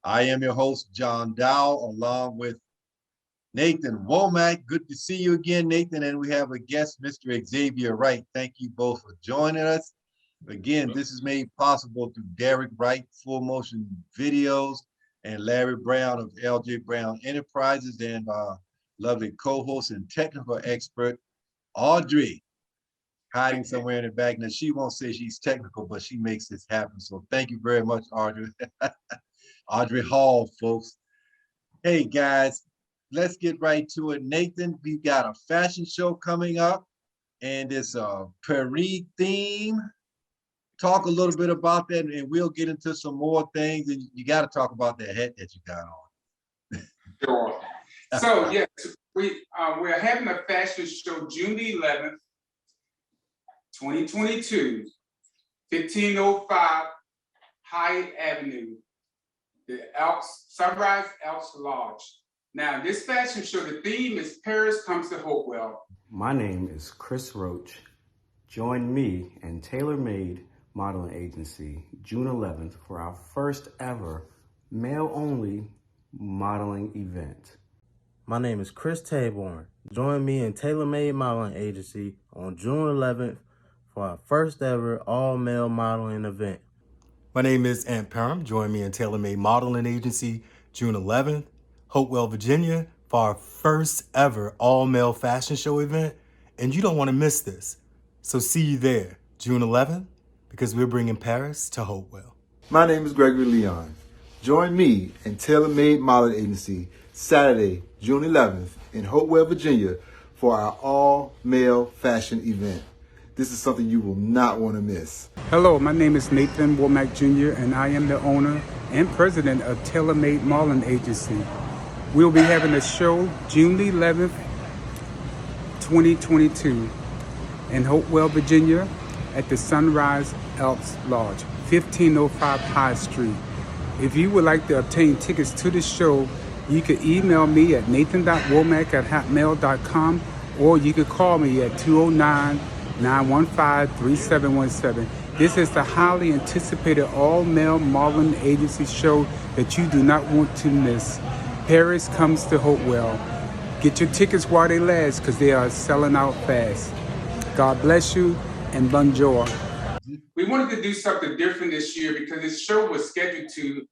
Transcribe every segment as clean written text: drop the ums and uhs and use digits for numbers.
I am your host, John Dowl, along with Nathan Womack. Good to see you again, Nathan. And we have a guest, Mr. Xavier Wright. Thank you both for joining us. Again, this is made possible through Derek Wright, Full Motion Videos, and Larry Brown of LJ Brown Enterprises, and our lovely co-host and technical expert, Audrey, hiding somewhere in the back. Now, she won't say she's technical, but she makes this happen. So thank you very much, Audrey. Audrey Hall, folks. Hey, guys, let's get right to it. Nathan, we've got a fashion show coming up, and it's a Paris theme. Talk a little bit about that, and we'll get into some more things. And you got to talk about that hat that you got on. Sure. So, yes, we're having a fashion show June the 11th, 2022, 1505 Hyatt Avenue, the Sunrise Elks Lodge. Now, this fashion show, the theme is Paris Comes to Hopewell. My name is Chris Roach. Join me and Tailor Made Modeling Agency June 11th for our first ever male-only modeling event. My name is Chris Seaborne. Join me and Tailor Made Modeling Agency on June 11th for our first ever all-male modeling event. My name is Ant Parham. Join me in Tailor Made Modeling Agency June 11th, Hopewell, Virginia, for our first ever all-male fashion show event. And you don't want to miss this. So see you there, June 11th, because we're bringing Paris to Hopewell. My name is Gregory Leon. Join me and Tailor Made Modeling Agency Saturday, June 11th in Hopewell, Virginia for our all-male fashion event. This is something you will not want to miss. Hello, my name is Nathan Womack Jr., and I am the owner and president of Tailor Made Modeling Agency. We'll be having a show June the 11th, 2022 in Hopewell, Virginia at the Sunrise Elks Lodge, 1505 High Street. If you would like to obtain tickets to the show, you can email me at nathan.womack@hotmail.com, or you can call me at 209-915-3717. This is the highly anticipated all-male modeling agency show that you do not want to miss. Paris Comes to Hopewell. Get your tickets while they last, because they are selling out fast. God bless you, and bonjour. We wanted to do something different this year because this show was scheduled to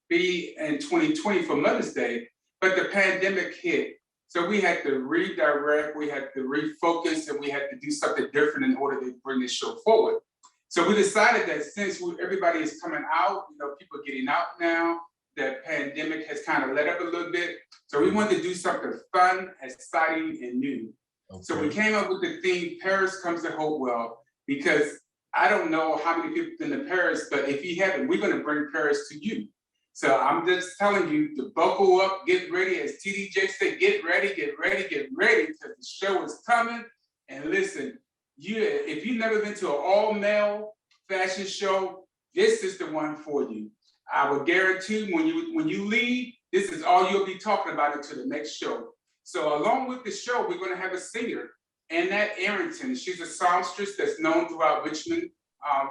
be in 2020 for Mother's Day, but the pandemic hit. So we had to redirect, we had to refocus, and we had to do something different in order to bring this show forward. So we decided that since everybody is coming out, people are getting out now, the pandemic has kind of let up a little bit. So we wanted to do something fun, exciting, and new. Okay. So we came up with the theme, Paris Comes to Hopewell, because I don't know how many people have been to Paris, but if you haven't, we're going to bring Paris to you. So I'm just telling you to buckle up, get ready. As TDJ said, get ready, because the show is coming. And listen, if you've never been to an all-male fashion show, this is the one for you. I will guarantee when you leave, this is all you'll be talking about until the next show. So along with the show, we're going to have a singer, Annette Arrington. She's a songstress that's known throughout Richmond,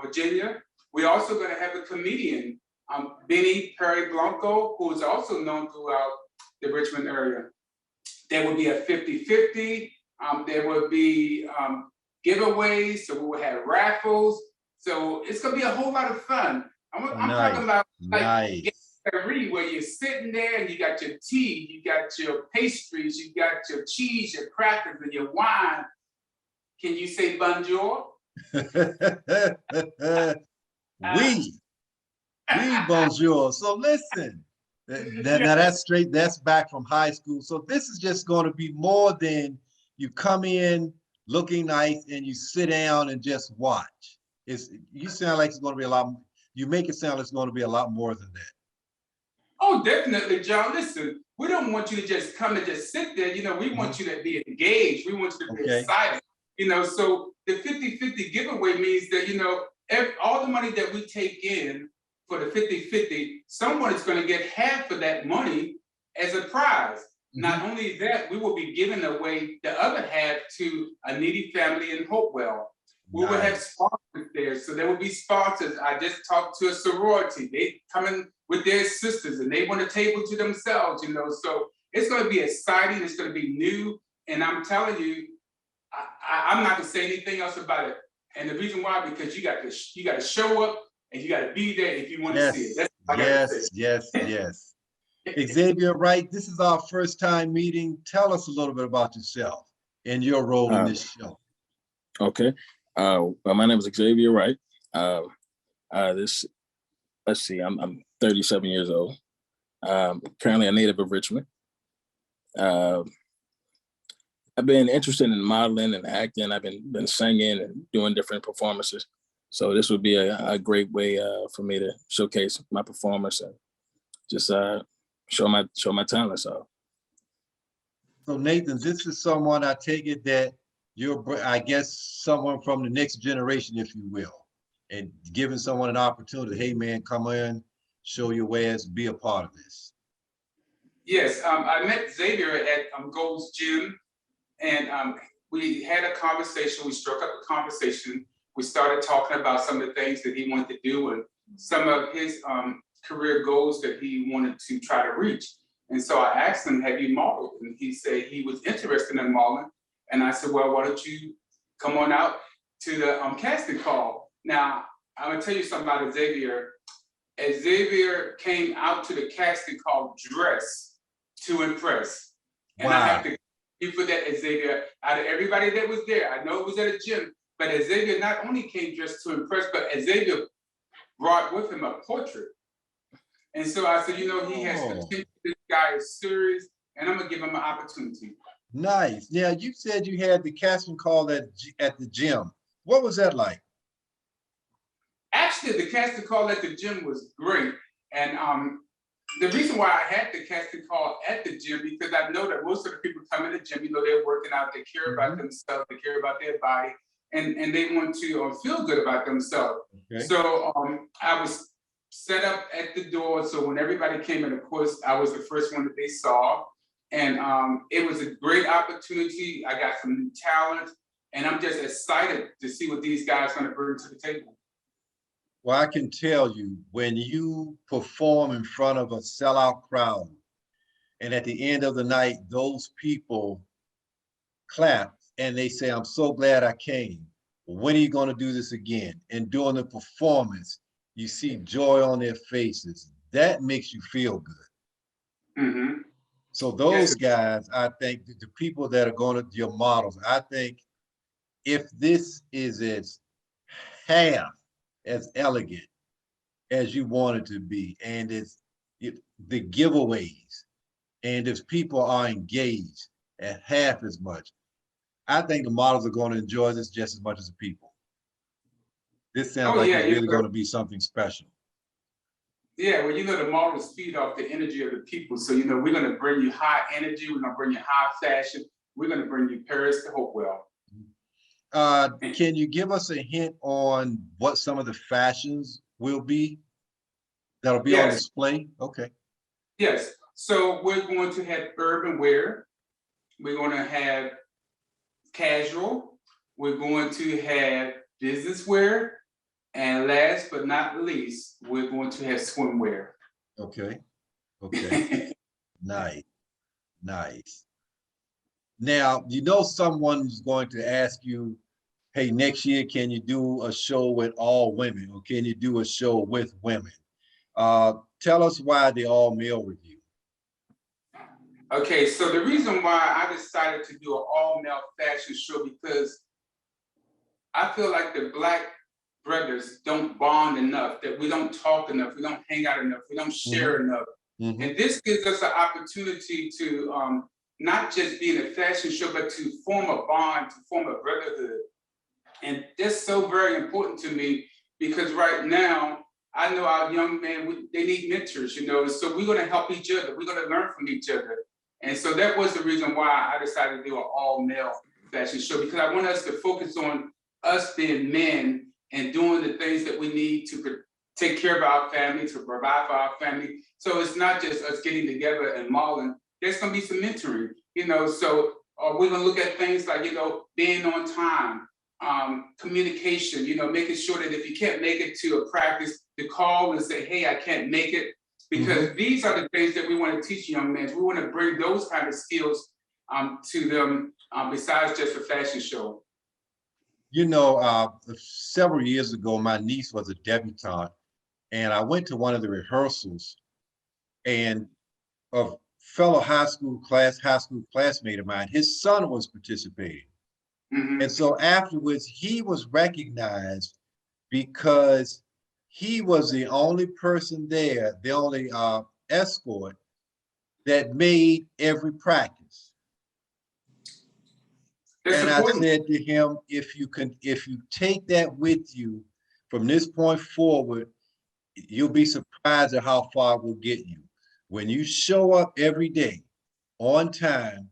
Virginia. We're also going to have a comedian, Benny Perry Blanco, who is also known throughout the Richmond area. There will be a 50-50. There will be giveaways. So we will have raffles. So it's going to be a whole lot of fun. I'm talking about like where you're sitting there and you got your tea, you got your pastries, you got your cheese, your crackers, and your wine. Can you say bonjour? Oui, bonjour. So listen, now that's back from high school. So this is just going to be more than you come in looking nice and you sit down and just watch. You sound like it's going to be a lot. You make it sound like it's going to be a lot more than that. Oh, definitely, John. Listen, we don't want you to just come and just sit there. We want you to be engaged. We want you to be excited. So the 50-50 giveaway means that, all the money that we take in for the 50-50, someone is going to get half of that money as a prize. Mm-hmm. Not only that, we will be giving away the other half to a needy family in Hopewell. We would have Nice. sponsors there. So there would be sponsors. I just talked to a sorority. They come in with their sisters and they want a table to themselves, you know. So it's going to be exciting. It's going to be new. And I'm telling you, I'm not going to say anything else about it. And the reason why, because you got to show up and you got to be there if you want to see it. That's what I gotta say. Yes. Xavier Wright, this is our first time meeting. Tell us a little bit about yourself and your role in this show. Okay. Well, my name is Xavier Wright. Let's see, I'm 37 years old. Currently a native of Richmond. I've been interested in modeling and acting. I've been singing and doing different performances. So this would be a great way for me to showcase my performance and just show my talents off. So Nathan, this is someone, I take it that you're, I guess, someone from the next generation, if you will, and giving someone an opportunity, hey man, come in, show your wares, be a part of this. Yes, I met Xavier at Gold's Gym, and we had a conversation. We struck up a conversation. We started talking about some of the things that he wanted to do and some of his career goals that he wanted to try to reach. And so I asked him, have you modeled? And he said he was interested in modeling. And I said, well, why don't you come on out to the casting call? Now, I'm gonna tell you something about Xavier. Xavier came out to the casting call dressed to impress. And Wow. I have to give for that, Xavier. Out of everybody that was there, I know it was at a gym, but Xavier not only came dressed to impress, but Xavier brought with him a portrait. And so I said, you know, he has potential. This guy is serious, and I'm gonna give him an opportunity. Nice. Now, you said you had the casting call at the gym. What was that like? Actually, the casting call at the gym was great. And the reason why I had the casting call at the gym, because I know that most of the people come in the gym, you know, they're working out, they care about themselves, they care about their body, and they want to feel good about themselves. Okay. So I was set up at the door. So when everybody came in, of course, I was the first one that they saw. And it was a great opportunity. I got some new talent, and I'm just excited to see what these guys are going to bring to the table. Well, I can tell you, when you perform in front of a sellout crowd, and at the end of the night, those people clap and they say, I'm so glad I came. When are you going to do this again? And during the performance, you see joy on their faces. That makes you feel good. Mm-hmm. So those guys, I think the people that are going to your models, I think if this is as half as elegant as you want it to be, and it's the giveaways, and if people are engaged at half as much, I think the models are going to enjoy this just as much as the people. This sounds like it's really going to be something special. Yeah, well, you know, the models feed off the energy of the people. So, you know, we're going to bring you high energy. We're going to bring you high fashion. We're going to bring you Paris to Hopewell. Can you give us a hint on what some of the fashions will be that'll be on display? Okay. Yes. So we're going to have urban wear. We're going to have casual. We're going to have business wear. And last but not least, we're going to have swimwear. Okay. Okay. Nice. Now, you know someone's going to ask you, hey, next year, can you do a show with all women, or can you do a show with women? Tell us why the all male review. Okay, so the reason why I decided to do an all male fashion show, because I feel like the Black brothers don't bond enough, that we don't talk enough, we don't hang out enough, we don't share enough. And this gives us an opportunity to not just be in a fashion show, but to form a bond, to form a brotherhood. And that's so very important to me, because right now, I know our young men, they need mentors, you know, so we're gonna help each other, we're gonna learn from each other. And so that was the reason why I decided to do an all male fashion show, because I want us to focus on us being men and doing the things that we need to take care of our family, to provide for our family. So it's not just us getting together and modeling. There's gonna be some mentoring, you know, so we're gonna look at things like, you know, being on time, communication, making sure that if you can't make it to a practice, to call and say, hey, I can't make it. Because these are the things that we want to teach young men. We want to bring those kind of skills to them besides just a fashion show. Several years ago, my niece was a debutante, and I went to one of the rehearsals, and a fellow high school classmate of mine, his son was participating. And so afterwards, he was recognized because he was the only person there, the only escort that made every practice. And I said to him, if you take that with you from this point forward, you'll be surprised at how far it will get you. When you show up every day on time,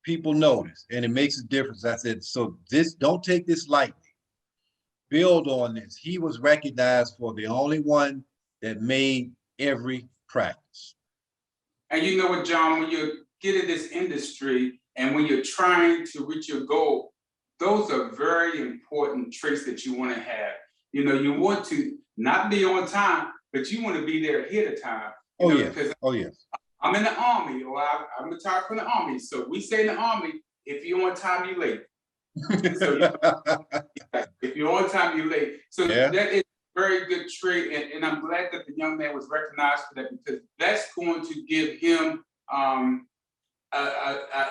people notice, and it makes a difference. I said, so don't take this lightly. Build on this. He was recognized for the only one that made every practice. And you know what, John, when you get in this industry and when you're trying to reach your goal, those are very important traits that you want to have. You want to not be on time, but you want to be there ahead of time. Because I'm in the Army, or I'm retired from the Army. So we say in the Army, if you're on time, you're late. So if you're on time, you're late. So that is a very good trait, and I'm glad that the young man was recognized for that, because that's going to give him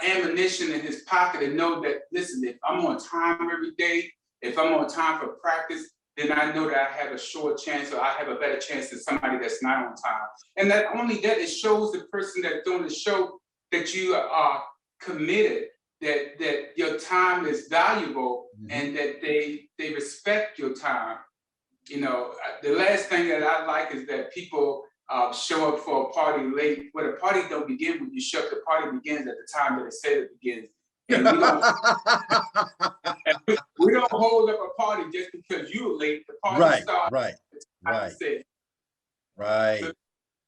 ammunition in his pocket and know that, listen, if I'm on time every day, if I'm on time for practice, then I know that I have a short chance, or I have a better chance than somebody that's not on time. And not only that, it shows the person that's doing the show that you are committed, that your time is valuable, and that they respect your time. The last thing that I like is that people show up for a party late. Well, the party don't begin when you show up. The party begins at the time that it said it begins. And we don't hold up a party just because you're late. The party starts. Right. So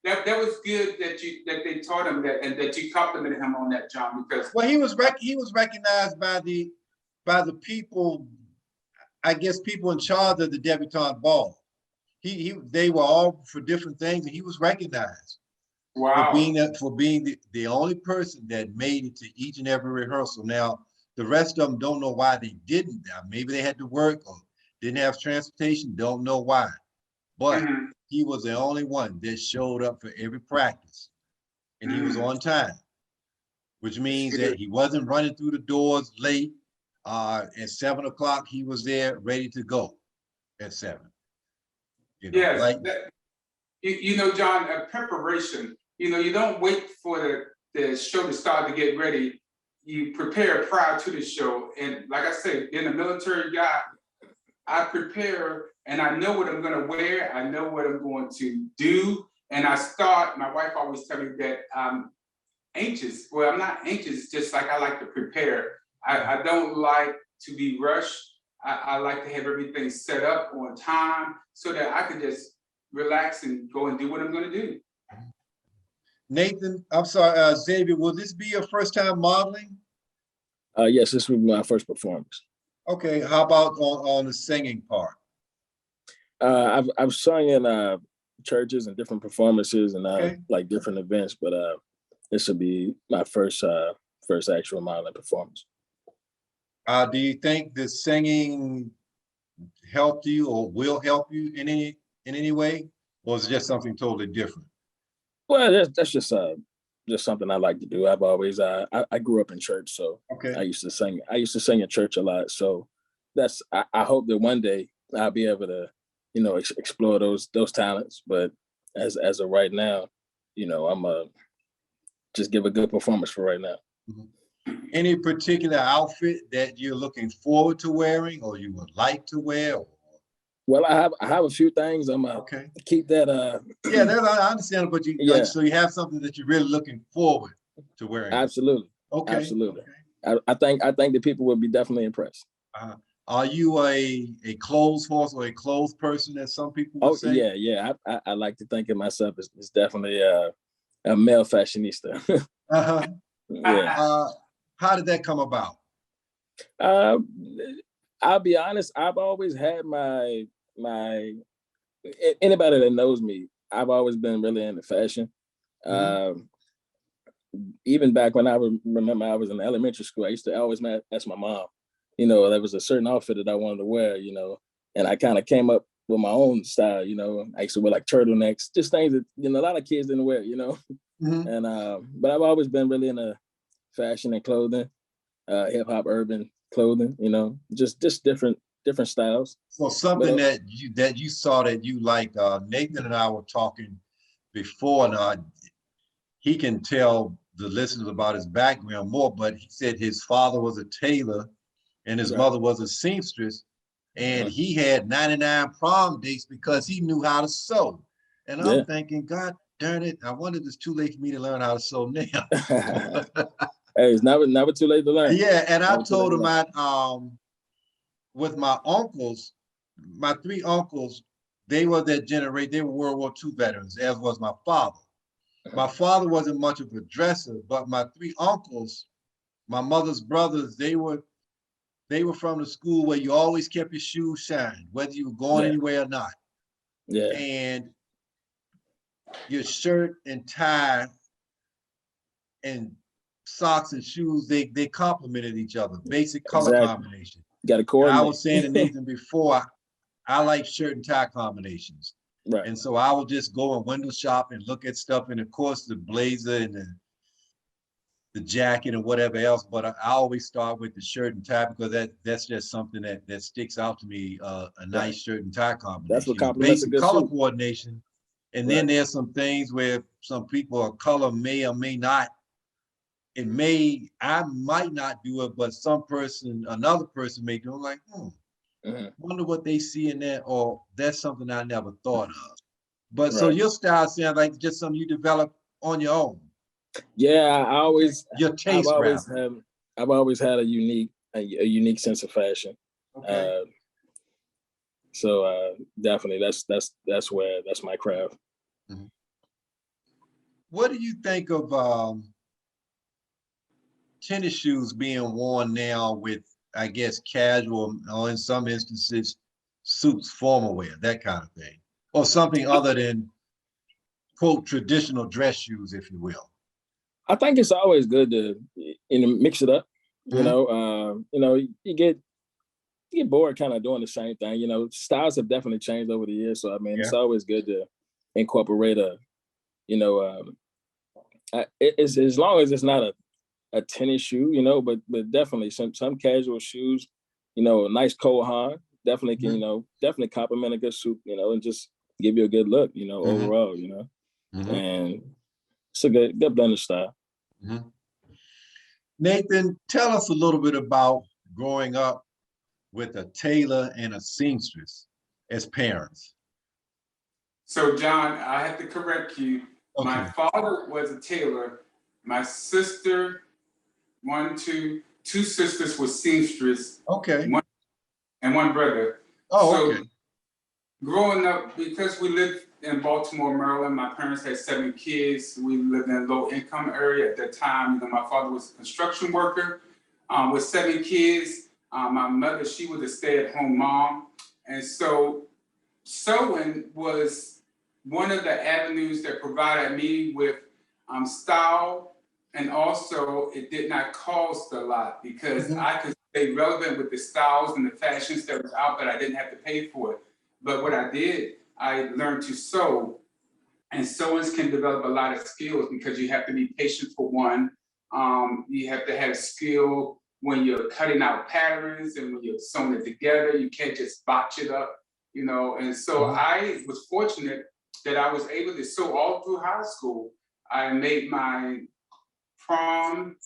that was good that they taught him that, and that you complimented him on that, John. Because he was recognized by the people, I guess, people in charge of the debutante ball. They were all for different things, and he was recognized. Wow. For being the only person that made it to each and every rehearsal. Now, the rest of them don't know why they didn't. Maybe they had to work or didn't have transportation, don't know why. But he was the only one that showed up for every practice. And he was on time, which means that he wasn't running through the doors late. At 7 o'clock, he was there ready to go at 7. John, preparation. You don't wait for the show to start to get ready. You prepare prior to the show. And like I said, being a military guy, I prepare and I know what I'm going to wear. I know what I'm going to do. And my wife always tells me that I'm anxious. Well, I'm not anxious, just like I like to prepare. I don't like to be rushed. I like to have everything set up on time so that I can just relax and go and do what I'm going to do. Nathan, I'm sorry, Xavier, will this be your first time modeling? Yes, this will be my first performance. Okay, how about on the singing part? I've sung in churches and different performances and like different events, but this will be my first actual modeling performance. Do you think the singing helped you or will help you in any way, or is it just something totally different? Well, that's just something I like to do. I've always I grew up in church, so I used to sing in church a lot. So I hope that one day I'll be able to explore those talents. But as of right now, I'm just give a good performance for right now. Any particular outfit that you're looking forward to wearing, or you would like to wear? Well, I have a few things. I'm keep that. Yeah, I understand, but so you have something that you're really looking forward to wearing. Absolutely. Okay. Absolutely. Okay. I think the people will be definitely impressed. Are you a clothes horse or a clothes person, as some people would say? Yeah. I like to think of myself as definitely a male fashionista. Yeah. How did that come about? I'll be honest, I've always had anybody that knows me, I've always been really into fashion. Even back when remember I was in elementary school, I used to always ask my mom, there was a certain outfit that I wanted to wear, and I kind of came up with my own style, I used to wear like turtlenecks, just things that, a lot of kids didn't wear, and, but I've always been really into fashion and clothing, hip hop, urban clothing, just different styles. So something that you saw that you like, Nathan and I were talking before, and he can tell the listeners about his background more, but he said his father was a tailor and his mother was a seamstress, and he had 99 prom dates because he knew how to sew. And I'm thinking, God darn it, I wonder if it's too late for me to learn how to sew now. Hey, it's never too late to learn. Yeah, and I told him with my uncles, my 3 uncles, they were that generation, they were World War II veterans, as was my father. My father wasn't much of a dresser, but my 3 uncles, my mother's brothers, they were from the school where you always kept your shoes shined, whether you were going anywhere or not. Yeah. And your shirt and tie and socks and shoes, they complemented each other. Basic color combination. Got to coordinate. I was saying to Nathan before, I like shirt and tie combinations. Right. And so I would just go and window shop and look at stuff, and of course the blazer and the jacket and whatever else. But I always start with the shirt and tie because that's just something that sticks out to me. A nice shirt and tie combination. That's what complements a good color suit. coordination. And then there's some things where some people, a color may or may not. I might not do it, but another person may do it. I'm like, wonder what they see in that, or that's something I never thought of. But so your style sounds like just something you develop on your own. Yeah, your taste. I've always had a unique sense of fashion. Okay. So definitely that's my craft. Mm-hmm. What do you think of tennis shoes being worn now with, I guess, casual, or in some instances, suits, formal wear, that kind of thing, or something other than, quote, traditional dress shoes, if you will? I think it's always good to mix it up. You get bored kind of doing the same thing. Styles have definitely changed over the years, so I mean, it's always good to incorporate it's as long as it's not a tennis shoe, but definitely some casual shoes, a nice Cole Haan definitely can, definitely complement a good suit, and just give you a good look, overall, and it's a good blend of style. Nathan, tell us a little bit about growing up with a tailor and a seamstress as parents. So, John, I have to correct you. Okay. My father was a tailor. My sister, two sisters were seamstress. Okay. And one brother. Oh, okay. Growing up, because we lived in Baltimore, Maryland, my parents had 7 kids. We lived in a low-income area at that time. My father was a construction worker with 7 kids. My mother, she was a stay-at-home mom. And so sewing was one of the avenues that provided me with style, and also it did not cost a lot because I could stay relevant with the styles and the fashions that was out, but I didn't have to pay for it. But what I did, I learned to sew, and sewing can develop a lot of skills because you have to be patient for one. You have to have skill when you're cutting out patterns and when you're sewing it together. You can't just botch it up, And so I was fortunate that I was able to sew all through high school. I made my prom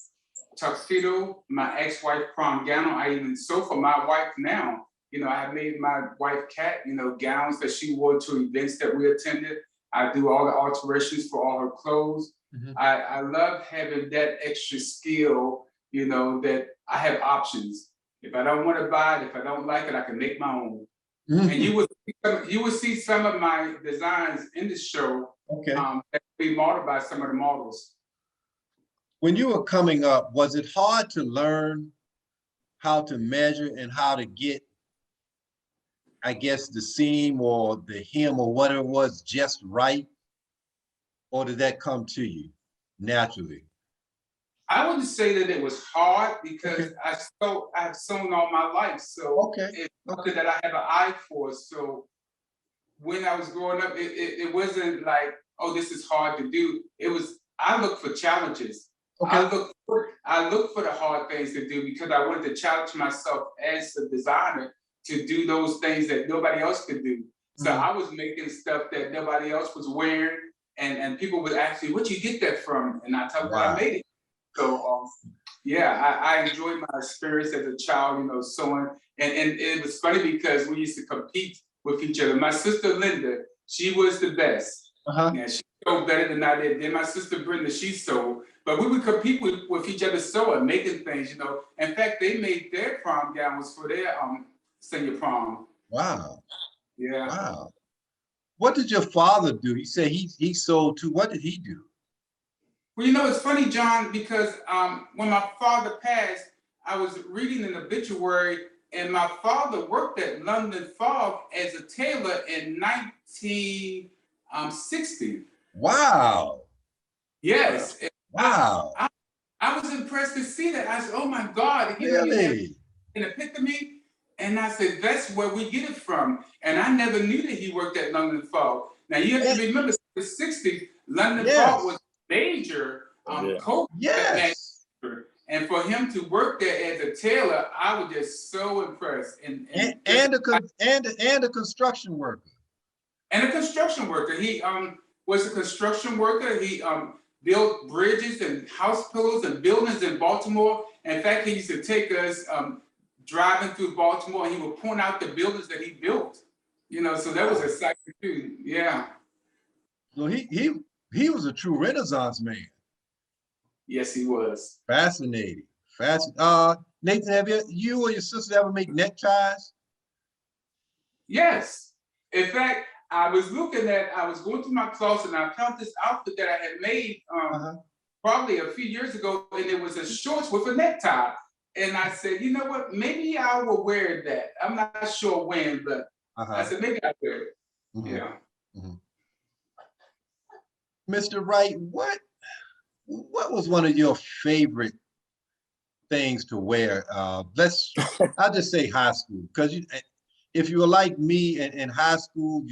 tuxedo, my ex-wife prom gown. I even sew for my wife now. I have made my wife Kat, gowns that she wore to events that we attended. I do all the alterations for all her clothes. I love having that extra skill, that I have options. If I don't want to buy it, if I don't like it, I can make my own. And you will see some of my designs in the show. Okay. That be modeled by some of the models. When you were coming up, was it hard to learn how to measure and how to get I guess the seam or the hem or whatever it was just right? Or did that come to you naturally? I wouldn't say that it was hard because Okay. I've sewn all my life, so Okay. it's something that I have an eye for. So when I was growing up, it wasn't like, oh, this is hard to do. It was, I look for challenges. Okay. I look for the hard things to do because I wanted to challenge myself as a designer to do those things that nobody else could do. So I was making stuff that nobody else was wearing, and people would ask me, "Where'd you get that from?" And I tell them, Wow. "I made it." So yeah, I enjoyed my experience as a child, you know, sewing, and it was funny because we used to compete with each other. My sister Linda, she was the best. Uh-huh. Yeah, she sewed better than I did. Then my sister Brenda, she sewed. But we would compete with each other sewing, making things, you know. In fact, they made their prom gowns for their senior prom. Wow. Yeah. Wow. What did your father do? You said he sold too. What did he do? Well, you know, it's funny, John, because when my father passed, I was reading an obituary, and my father worked at London Fog as a tailor in 1960. Wow. Yes. Wow. I was impressed to see that. I said, oh my God, you know, you have Really? an epiphany. And I said, that's where we get it from. And I never knew that he worked at London Fog. Now you have to remember, the 60s, London Fog was major coat Yes. manufacturer. And for him to work there as a tailor, I was just so impressed. And a construction worker. And a construction worker. He was a construction worker. He built bridges and house pillars and buildings in Baltimore. In fact, he used to take us driving through Baltimore, and he would point out the buildings that he built. You know, so that was exciting too. Yeah. So he was a true Renaissance man. Yes, he was. Fascinating. Nathan, have you or your sister ever make neckties? Yes. In fact, I was going through my closet, and I found this outfit that I had made probably a few years ago, and it was a shorts with a necktie. And I said, you know what? Maybe I will wear that. I'm not sure when, but I said, maybe I'll wear it. Yeah. Mr. Wright, what was one of your favorite things to wear? I'll just say high school, because if you were like me in high school,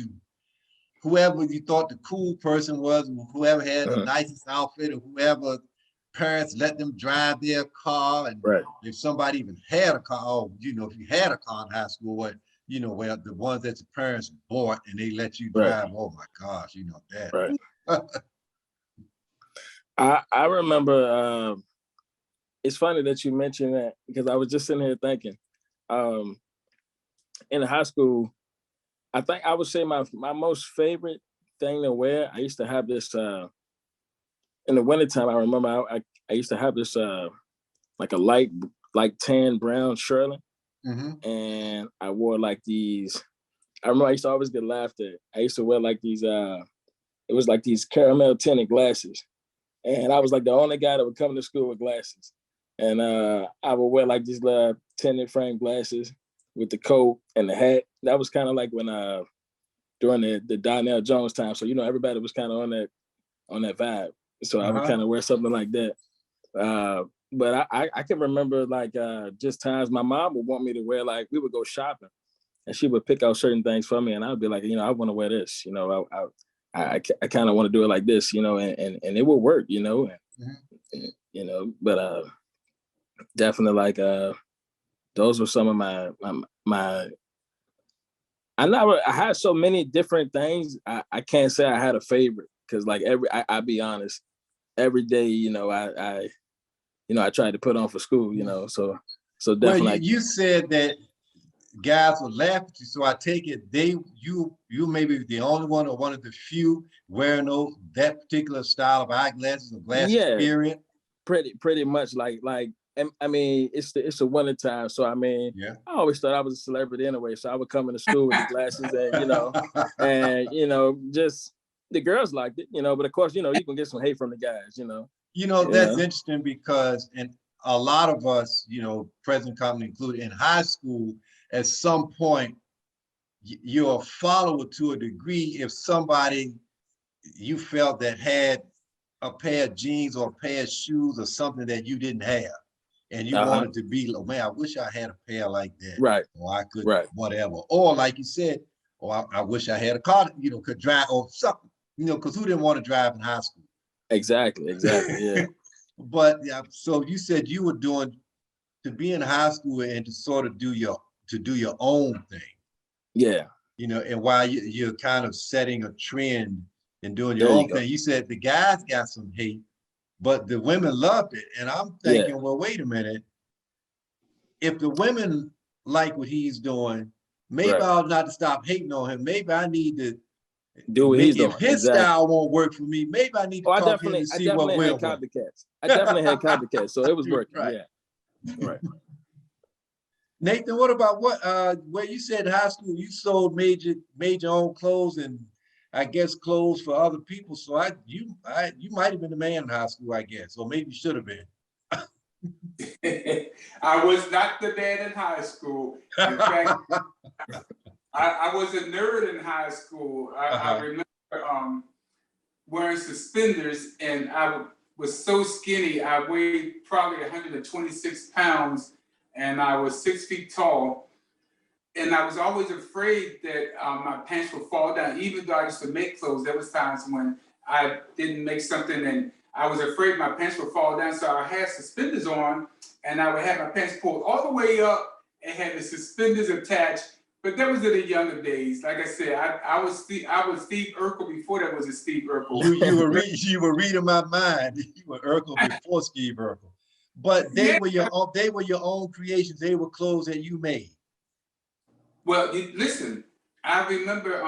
whoever you thought the cool person was, whoever had the nicest outfit, or whoever parents let them drive their car, and if somebody even had a car, if you had a car in high school, where the ones that the parents bought and they let you drive, oh my gosh, that. Right. I remember, it's funny that you mentioned that, because I was just sitting here thinking, in high school, I think I would say my most favorite thing to wear, I used to have this, in the wintertime, I remember I used to have this like a light tan brown shirtlet, and I wore like these. I remember I used to always get laughed at. I used to wear like these. It was like these caramel tinted glasses, and I was like the only guy that would come to school with glasses, and I would wear like these tinted frame glasses with the coat and the hat. That was kind of like when during the Donnell Jones time. So everybody was kind of on that vibe. So I would kind of wear something like that. But I can remember like just times my mom would want me to wear, like we would go shopping and she would pick out certain things for me, and I'd be like, I want to wear this, I kind of want to do it like this, and it would work, but definitely like those were some of my I had so many different things. I can't say I had a favorite, because like I'll be honest, every day, I tried to put on for school, so definitely. Well, you said that guys would laugh at you, so I take it you may be the only one or one of the few wearing that particular style of eyeglasses or glasses period. Pretty much like I mean, it's the winter time, so I mean, I always thought I was a celebrity anyway, so I would come into school with the glasses and and just the girls liked it, but of course, you can get some hate from the guys, That's interesting, because a lot of us, present company included, in high school, at some point, you're a follower to a degree if somebody you felt that had a pair of jeans or a pair of shoes or something that you didn't have. And you wanted to be like, man, I wish I had a pair like that. Right. Or I could, Right. whatever. Or like you said, or I wish I had a car, could drive or something, because who didn't want to drive in high school? Exactly. Yeah. But yeah, so you said you were doing to be in high school and to sort of do your own thing. Yeah. And while you're kind of setting a trend and doing your There you own go. thing, you said the guys got some hate, but the women loved it. And I'm thinking, well, wait a minute. If the women like what he's doing, maybe I'll not to stop hating on him. Maybe I need to do what he's doing. If his style won't work for me, maybe I need to talk to him and see what will work. I definitely had copycats, so it was working. Right. Yeah. Right. Nathan, what about where you said high school, you sold made your own clothes and I guess clothes for other people. So you might have been the man in high school, I guess, or maybe you should have been. I was not the man in high school. In fact, I was a nerd in high school. I remember wearing suspenders, and I was so skinny. I weighed probably 126 pounds, and I was 6 feet tall. And I was always afraid that my pants would fall down. Even though I used to make clothes, there was times when I didn't make something and I was afraid my pants would fall down. So I had suspenders on and I would have my pants pulled all the way up and had the suspenders attached. But that was in the younger days. Like I said, I was Steve Urkel before there was a Steve Urkel. You were reading my mind. You were Urkel before Steve Urkel. But they were your own creations. They were clothes that you made. Well, listen, I remember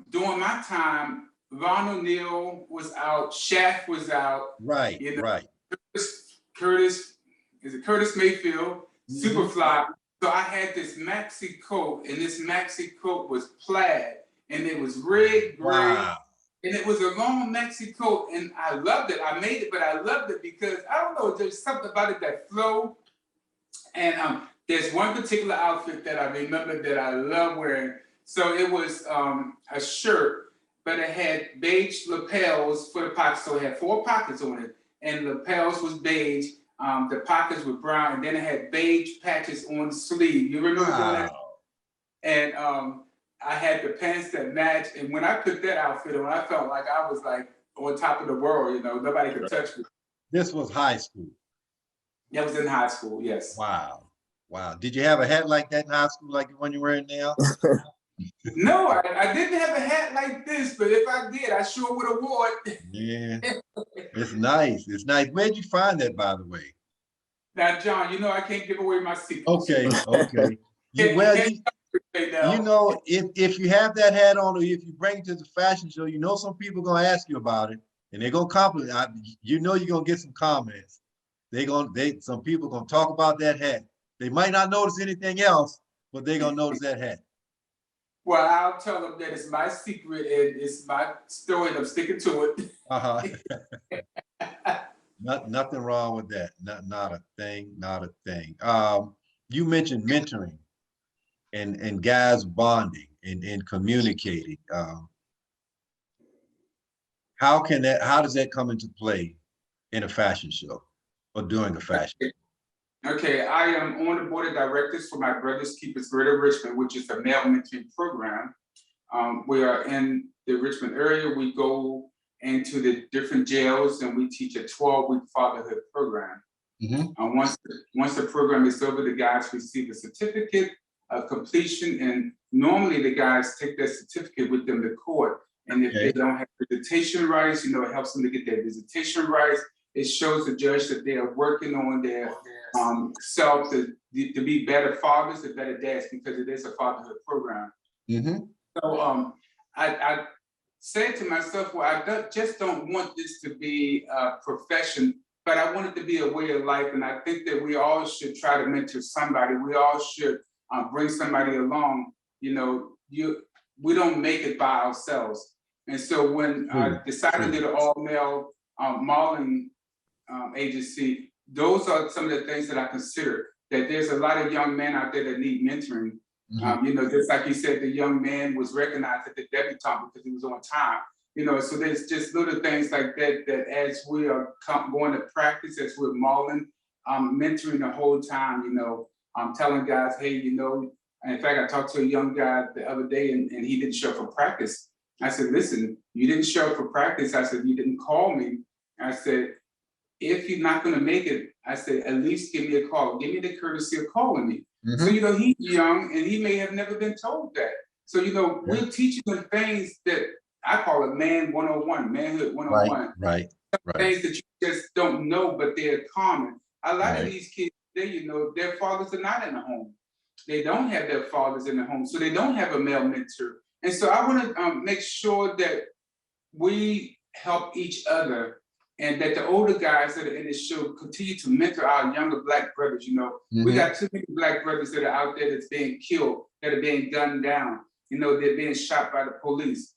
during my time, Ron O'Neal was out, Shaq was out. Right, right. Curtis Mayfield, Superfly. So I had this maxi coat, and this maxi coat was plaid, and it was red, gray, and it was a long maxi coat, and I loved it. I made it, but I loved it because, I don't know, there's something about it that flowed. And there's one particular outfit that I remember that I love wearing. So it was a shirt, but it had beige lapels for the pockets. So it had 4 pockets on it, and the lapels was beige. The pockets were brown, and then it had beige patches on the sleeve. You remember that? And I had the pants that matched. And when I put that outfit on, I felt like I was like on top of the world. Nobody could touch me. This was high school. That was in high school, yes. Wow. Did you have a hat like that in high school, like the one you're wearing now? No, I didn't have a hat like this, but if I did, I sure would have wore it. Yeah, it's nice. It's nice. Where'd you find that, by the way? Now, John, I can't give away my secrets. Okay. If you have that hat on, or if you bring it to the fashion show, some people are gonna ask you about it, and they're gonna compliment. You're gonna get some comments. Some people gonna talk about that hat. They might not notice anything else, but they're gonna notice that hat. Well, I'll tell them that it's my secret and it's my story, and I'm sticking to it. Nothing wrong with that. Not a thing. Not a thing. You mentioned mentoring and guys bonding and communicating. How does that come into play in a fashion show or during a fashion show? Okay, I am on the board of directors for my Brothers Keepers Greater Richmond, which is a male mentoring program. We are in the Richmond area. We go into the different jails and we teach a 12-week fatherhood program. Once the program is over, the guys receive a certificate of completion, and normally the guys take that certificate with them to court. And if they don't have visitation rights, it helps them to get their visitation rights. It shows the judge that they are working on their self to be better fathers and better dads, because it is a fatherhood program. So I said to myself, well, I just don't want this to be a profession, but I want it to be a way of life. And I think that we all should try to mentor somebody. We all should bring somebody along. We don't make it by ourselves. And so when I decided to do the all-male modeling agency, those are some of the things that I consider, that there's a lot of young men out there that need mentoring. You know, just like you said, the young man was recognized at the debutante because he was on time. You know, so there's just little things like that, that as we are going to practice, as we're mauling, mentoring the whole time, you know, telling guys, hey, you know, in fact, I talked to a young guy the other day and he didn't show up for practice. I said, listen, you didn't show up for practice. I said, you didn't call me. I said, if you're not going to make it, I said, at least give me a call. Give me the courtesy of calling me. So, you know, he's young and he may have never been told that. So, you know, we're teaching them things that I call it man 101, manhood 101. Right. Things that you just don't know, but they're common. A lot of these kids, you know, their fathers are not in the home. They don't have their fathers in the home, so they don't have a male mentor. And so I want to make sure that we help each other and that the older guys that are in this show continue to mentor our younger Black brothers. You know, we got too many Black brothers that are out there that's being killed, that are being gunned down. You know, they're being shot by the police.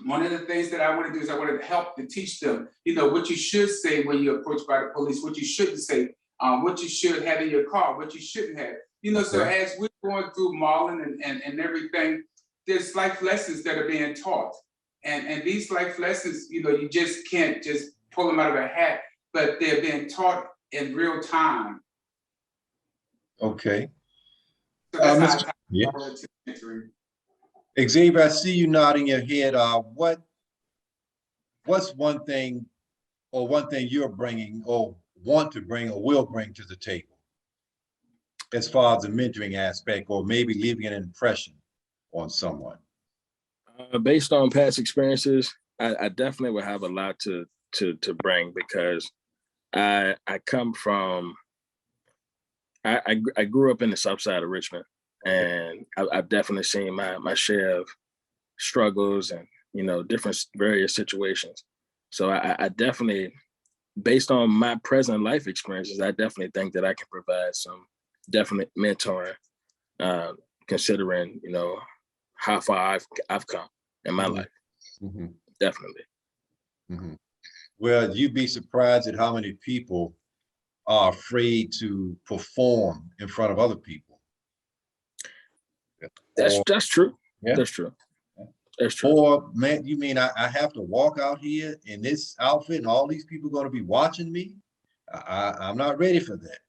One of the things that I want to do is I want to help to teach them, you know, what you should say when you're approached by the police, what you shouldn't say, what you should have in your car, what you shouldn't have. You know, so as we're going through mauling and everything, there's life lessons that are being taught. And these life lessons, you know, you just can't just pull them out of a hat, but they're being taught in real time. Okay. So that's Xavier, I see you nodding your head. What's one thing you're bringing or want to bring or will bring to the table as far as the mentoring aspect, or maybe leaving an impression on someone? Based on past experiences, I definitely would have a lot to bring, because I come from, I grew up in the South Side of Richmond, and I've definitely seen my share of struggles and, you know, different various situations. So I definitely, based on my present life experiences, I definitely think that I can provide some definite mentoring, considering, you know, how far I've come in my life. Definitely. Well, you'd be surprised at how many people are afraid to perform in front of other people. That's true. Yeah. That's true. That's true. Or, man, you mean I have to walk out here in this outfit and all these people are going to be watching me? I'm not ready for that.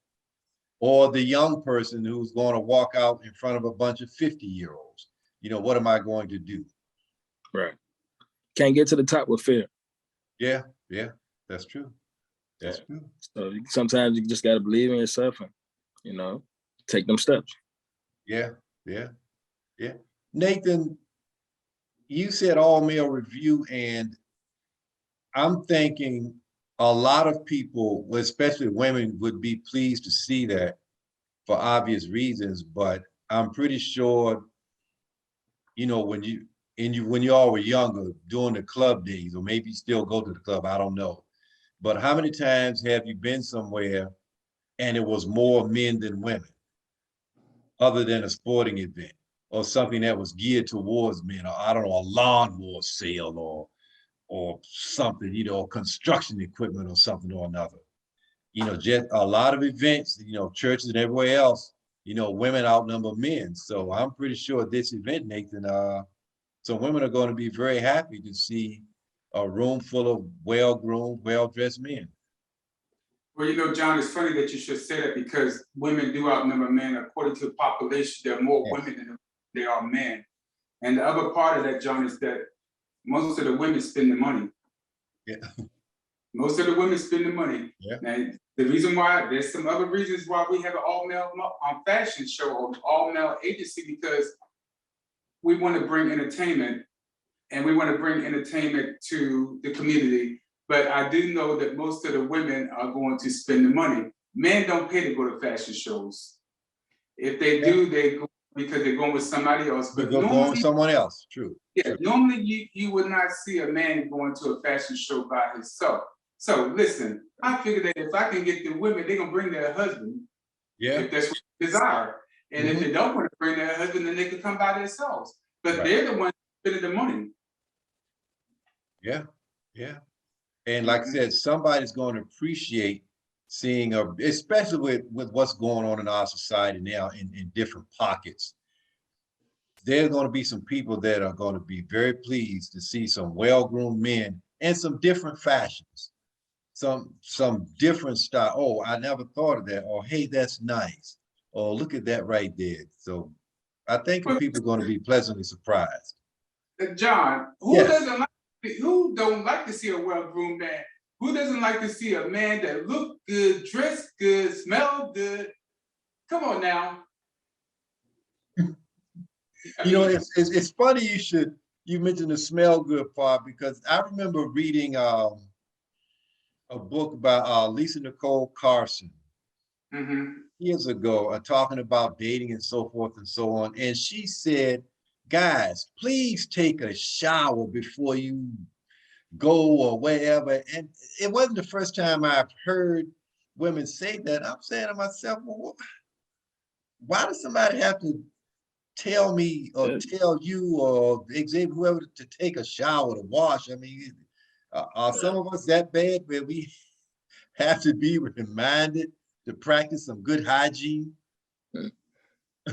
Or the young person who's going to walk out in front of a bunch of 50-year-olds. You know, what am I going to do? Right. Can't get to the top with fear. Yeah, that's true. That's true. So sometimes you just got to believe in yourself and, you know, take them steps. Yeah. Nathan, you said all male review, and I'm thinking a lot of people, especially women, would be pleased to see that for obvious reasons, but I'm pretty sure, you know, when you all were younger, during the club days, or maybe you still go to the club, I don't know. But how many times have you been somewhere and it was more men than women, other than a sporting event or something that was geared towards men, or I don't know, a lawnmower sale or something, you know, construction equipment or something or another. You know, just a lot of events, you know, churches and everywhere else, you know, women outnumber men. So I'm pretty sure this event, Nathan, some women are going to be very happy to see a room full of well-groomed, well-dressed men. Well, you know, John, it's funny that you should say that, because women do outnumber men. According to the population, there are more women than there are men. And the other part of that, John, is that most of the women spend the money. Yeah. Most of the women spend the money. Yeah. And the reason why, there's some other reasons why we have an all-male fashion show or all-male agency, because we want to bring entertainment, and we want to bring entertainment to the community. But I do know that most of the women are going to spend the money. Men don't pay to go to fashion shows. If they do, they go because they're going with somebody else. But going with someone else, true. Yeah, true. Normally you would not see a man going to a fashion show by himself. So listen, I figure that if I can get the women, they're gonna bring their husband. Yeah. If that's what they desire. And if they don't want to bring their husband, then they can come by themselves. But they're the ones spending the money. Yeah. And like I said, somebody's going to appreciate seeing, especially with what's going on in our society now in different pockets. there's going to be some people that are going to be very pleased to see some well-groomed men and some different fashions, some different style. Oh, I never thought of that. Or hey, that's nice. Oh, look at that right there. So I think people are going to be pleasantly surprised. John, Yes. who don't like to see a well-groomed man? Who doesn't like to see a man that look good, dress good, smell good? Come on now. You know, it's funny you mentioned the smell good part, because I remember reading a book about Lisa Nicole Carson years ago, talking about dating and so forth and so on. And she said, guys, please take a shower before you go or wherever. And it wasn't the first time I've heard women say that. I'm saying to myself, well, why does somebody have to tell me or tell you or Xavier, whoever, to take a shower, to wash? I mean, are some of us that bad where we have to be reminded to practice some good hygiene?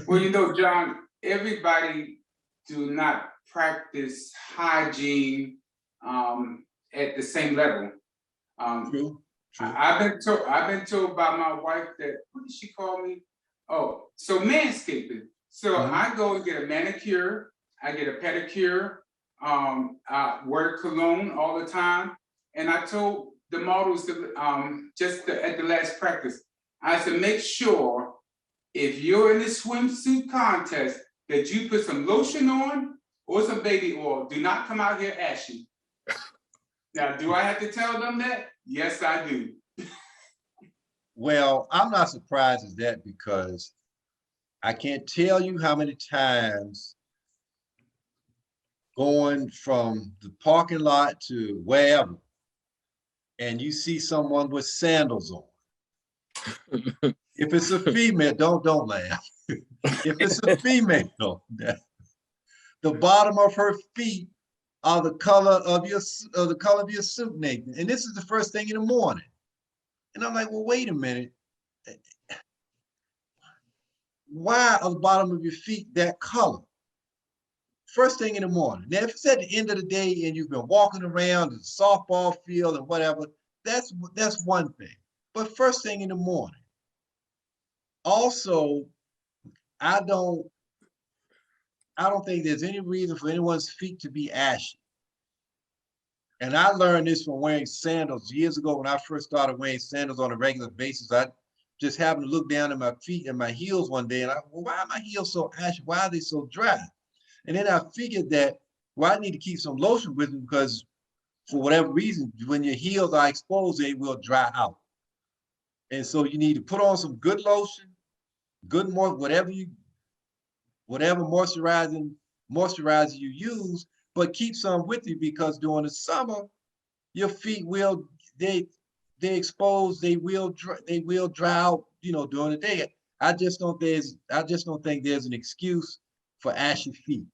Well, you know, John, everybody do not practice hygiene at the same level. True. I've been told by my wife that, what did she call me? Oh, so manscaping. So I go and get a manicure, I get a pedicure, I wear cologne all the time. And I told the models that, at the last practice, I said, make sure if you're in the swimsuit contest that you put some lotion on or some baby oil. Do not come out here ashy. Now, do I have to tell them that? Yes, I do. Well, I'm not surprised at that, because I can't tell you how many times going from the parking lot to wherever, and you see someone with sandals on. If it's a female, don't laugh. If it's a female, the bottom of her feet are the color of your suit, Nathan. And this is the first thing in the morning. And I'm like, well, wait a minute. Why are the bottom of your feet that color? First thing in the morning. Now, if it's at the end of the day and you've been walking around the softball field and whatever, that's one thing. But first thing in the morning. Also, I don't think there's any reason for anyone's feet to be ashy. And I learned this from wearing sandals years ago when I first started wearing sandals on a regular basis. I just happened to look down at my feet and my heels one day, and well, why are my heels so ashy? Why are they so dry? And then I figured that, well, I need to keep some lotion with them, because for whatever reason, when your heels are exposed, they will dry out. And so you need to put on some good lotion, good whatever moisturizer you use, but keep some with you, because during the summer, your feet they expose, they will dry out, during the day. I just don't think there's an excuse for ashy feet.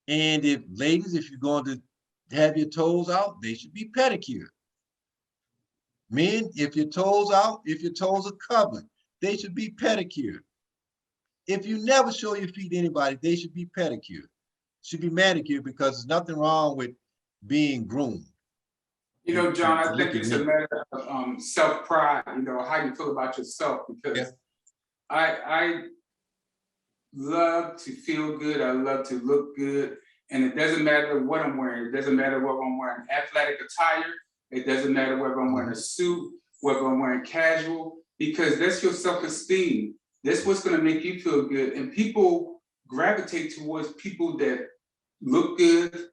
And if you're going to have your toes out, they should be pedicured. Men, if your toes are covered, they should be pedicured. If you never show your feet to anybody, they should be pedicured. Should be manicured, because there's nothing wrong with being groomed. You know, John, I think it's a matter of self-pride, how you feel about yourself, because I love to feel good. I love to look good. And it doesn't matter what I'm wearing. It doesn't matter whether I'm wearing athletic attire. It doesn't matter whether I'm wearing a suit, whether I'm wearing casual, because that's your self-esteem. That's what's going to make you feel good. And people gravitate towards people that look good.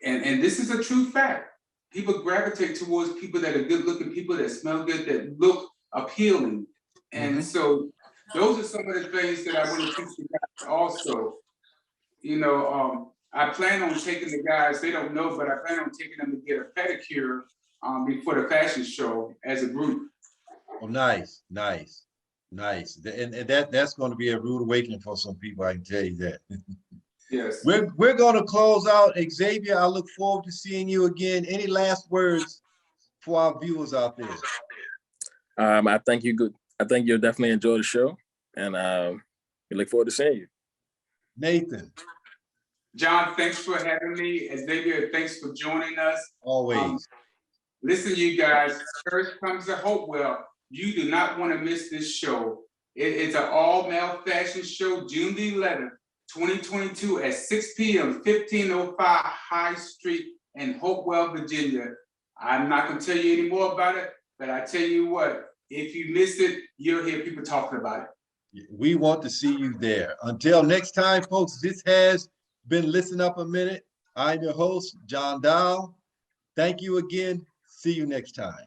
And this is a true fact. People gravitate towards people that are good looking, people that smell good, that look appealing. And so those are some of the things that I want to teach the guys also. I plan on taking the guys, they don't know, but I plan on taking them to get a pedicure before the fashion show as a group. Oh, nice. And that's going to be a rude awakening for some people, I can tell you that. Yes. We're going to close out. Xavier, I look forward to seeing you again. Any last words for our viewers out there? I think you'll definitely enjoy the show, and we look forward to seeing you. Nathan, John, thanks for having me. Xavier, thanks for joining us. always. Listen, you guys, first comes to Hopewell. You do not want to miss this show. It's an all-male fashion show, June the 11th, 2022 at 6 p.m., 1505 High Street in Hopewell, Virginia. I'm not going to tell you any more about it, but I tell you what, if you miss it, you'll hear people talking about it. We want to see you there. Until next time, folks, this has been Listen Up a Minute. I'm your host, John Dowl. Thank you again. See you next time.